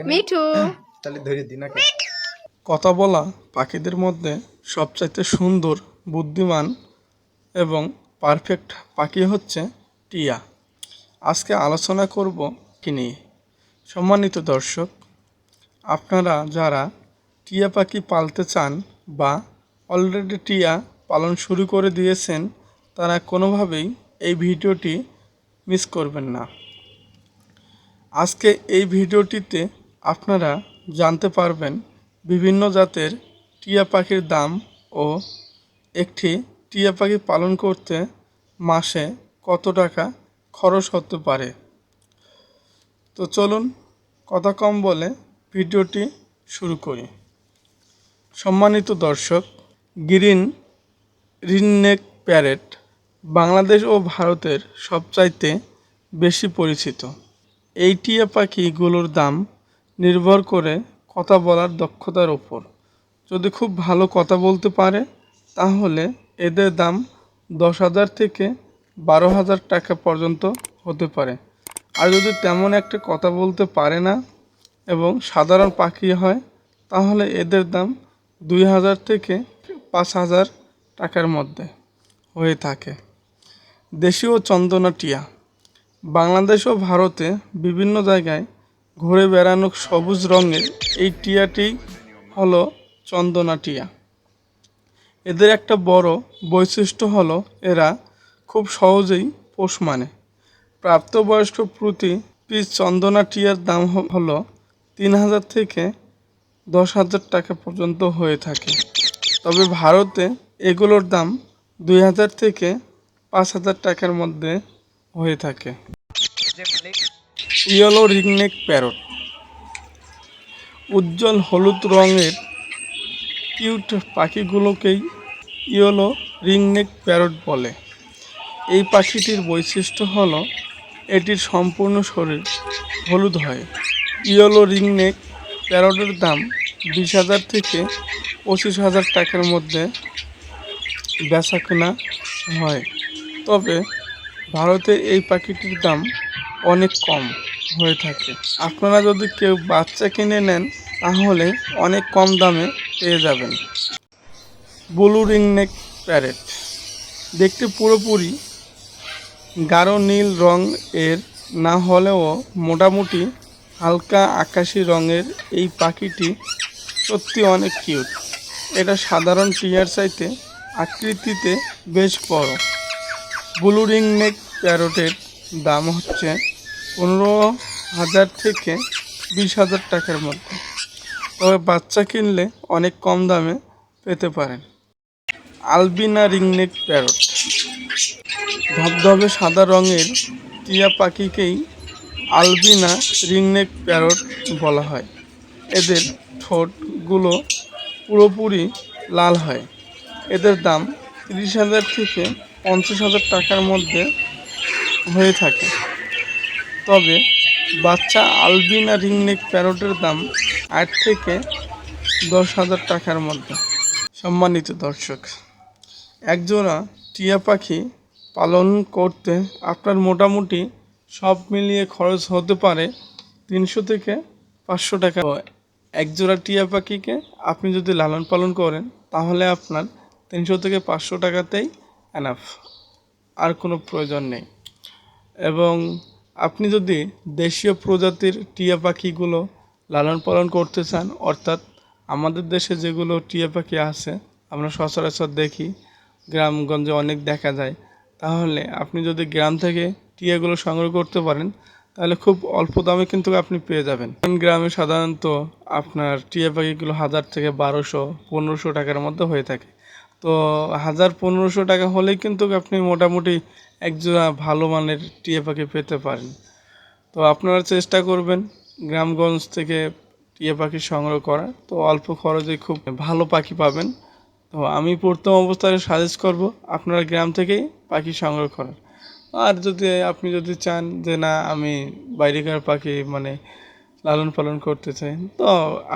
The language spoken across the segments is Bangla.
মিঠু তাহলে ধরে দিই নাকি? কথা বলা পাখিদের মধ্যে সবচাইতে সুন্দর, বুদ্ধিমান এবং পারফেক্ট পাখি হচ্ছে টিয়া। আজকে আলোচনা করব কি নিয়ে। সম্মানিত দর্শক, আপনারা যারা টিয়া পাখি পালতে চান বা অলরেডি টিয়া পালন শুরু করে দিয়েছেন, তারা কোনোভাবেই এই ভিডিওটি মিস করবেন না। আজকে এই ভিডিওটিতে আপনারা জানতে পারবেন বিভিন্ন জাতের টিয়া পাখির দাম ও একটি টিয়া পাখি পালন করতে মাসে কত টাকা খরচ হতে পারে। তো চলুন কথা কম বলে ভিডিওটি শুরু করি। সম্মানিত দর্শক, গ্রিন রিংনেক প্যারেট বাংলাদেশ ও ভারতের সবচাইতে বেশি পরিচিত। এই টিয়া পাখিগুলোর দাম নির্ভর করে কথা বলার দক্ষতার ওপর। যদি খুব ভালো কথা বলতে পারে তাহলে এদের দাম 10,000 থেকে 12,000 টাকা পর্যন্ত হতে পারে। আর যদি তেমন একটা কথা বলতে পারে না এবং সাধারণ পাখি হয় তাহলে এদের দাম 2,000 থেকে 5,000 টাকার মধ্যে হয়ে থাকে। দেশীয় চন্দনা টিয়া বাংলাদেশ ও ভারতে বিভিন্ন জায়গায় ঘুরে বেড়ানো সবুজ রঙের এই টিয়াটি হলো চন্দনা টিয়া। এদের একটা বড় বৈশিষ্ট্য হলো এরা খুব সহজেই পোষ মানে। প্রাপ্তবয়স্ক প্রতি পিস চন্দনা টিয়ার দাম হলো 3,000 থেকে 10,000 টাকা পর্যন্ত হয়ে থাকে। তবে ভারতে এগুলোর দাম 2,000 থেকে 5,000 টাকার মধ্যে হয়ে থাকে। ইয়েলো রিংনেক প্যারট উজ্জ্বল হলুদ রঙের কিউট পাখিগুলোকেই ইয়েলো রিংনেক প্যারট বলে। এই পাখিটির বৈশিষ্ট্য হলো এটির সম্পূর্ণ শরীর হলুদ হয়। ইয়েলো রিংনেক প্যারটের দাম 20,000 থেকে 25,000 টাকার মধ্যে বেচাকেনা হয়। তবে ভারতে এই পাখিটির দাম অনেক কম হয়ে থাকে। আপনারা যদি কেউ বাচ্চা কিনে নেন তাহলে অনেক কম দামে পেয়ে যাবেন। ব্লু রিংনেক প্যারেট দেখতে পুরোপুরি গাঢ় নীল রং এর না হলেও মোটামুটি হালকা আকাশি রঙের এই পাখিটি সত্যি অনেক কিউট। এটা সাধারণ টিয়ার চাইতে আকৃতিতে বেশ বড়। ব্লু রিংনেক প্যারটের দাম হচ্ছে 15,000 থেকে 20,000 টাকার মধ্যে। তবে বাচ্চা কিনলে অনেক কম দামে পেতে পারেন। আলবিনা রিংনেক প্যারট ধবধবে সাদা রঙের টিয়া পাখিকেই আলবিনা রিংনেক প্যারট বলা হয়। এদের ঠোঁটগুলো পুরোপুরি লাল হয়। এদের দাম 30,000 থেকে 50,000 টাকার মধ্যে হয়ে থাকে। তবে বাচ্চা আলবিনা রিংনেক প্যারটের দাম 8 থেকে 10,000 টাকার মধ্যে। সম্মানিত দর্শক, একজোড়া টিয়া পাখি পালন করতে আপনার মোটামুটি সব মিলিয়ে খরচ হতে পারে 300 থেকে 500 টাকা। একজোড়া টিয়া পাখিকে আপনি যদি লালন পালন করেন তাহলে আপনার 300 থেকে 500 টাকাতেই এনাফ, আর কোনো প্রয়োজন নেই। এবং আপনি যদি দেশীয় প্রজাতির টিয়া পাখিগুলো লালন পালন করতে চান, অর্থাৎ আমাদের দেশে যেগুলো টিয়া পাখি আছে আমরা সচরাচর দেখি, গ্রামগঞ্জে অনেক দেখা যায়, তাহলে আপনি যদি গ্রাম থেকে টিয়াগুলো সংগ্রহ করতে পারেন তাহলে খুব অল্প দামে কিন্তু আপনি পেয়ে যাবেন। গ্রামে সাধারণত আপনার টিয়া পাখিগুলো 1,000 থেকে 1,200-1,500 টাকার মধ্যে হয়ে থাকে। তো 1,000-1,500 টাকা হলেই কিন্তু আপনি মোটামুটি একজোড়া ভালো মানের টিয়া পাখি পেতে পারেন। তো আপনারা চেষ্টা করবেন গ্রামগঞ্জ থেকে টিয়া পাখি সংগ্রহ করা, তো অল্প খরচে খুব ভালো পাখি পাবেন। তো আমি প্রথম অবস্থায় সাজেস্ট করব আপনারা গ্রাম থেকেই পাখি সংগ্রহ করার। আর যদি আপনি চান যে না আমি বাইরেকার পাখি লালন পালন করতে চাই, তো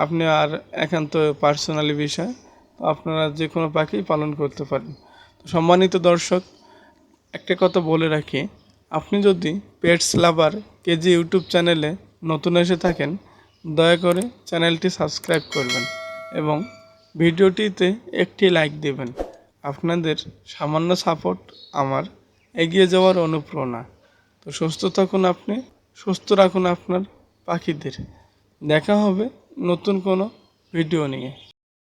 আপনি আর একান্ত পার্সোনালি বিষয়, তো আপনারা যে কোনো পাখি পালন করতে পারেন। তো সম্মানিত দর্শক, একটা কথা বলে রাখি, আপনি যদি পেটস লাভার কেজি ইউটিউব চ্যানেলে নতুন এসে থাকেন দয়া করে চ্যানেলটি সাবস্ক্রাইব করবেন এবং ভিডিওটিতে একটি লাইক দেবেন। আপনাদের সামান্য সাপোর্ট আমার এগিয়ে যাওয়ার অনুপ্রেরণা। তো সুস্থ থাকুন আপনি, সুস্থ রাখুন আপনার পাখিদের। দেখা হবে নতুন কোনো ভিডিও নিয়ে।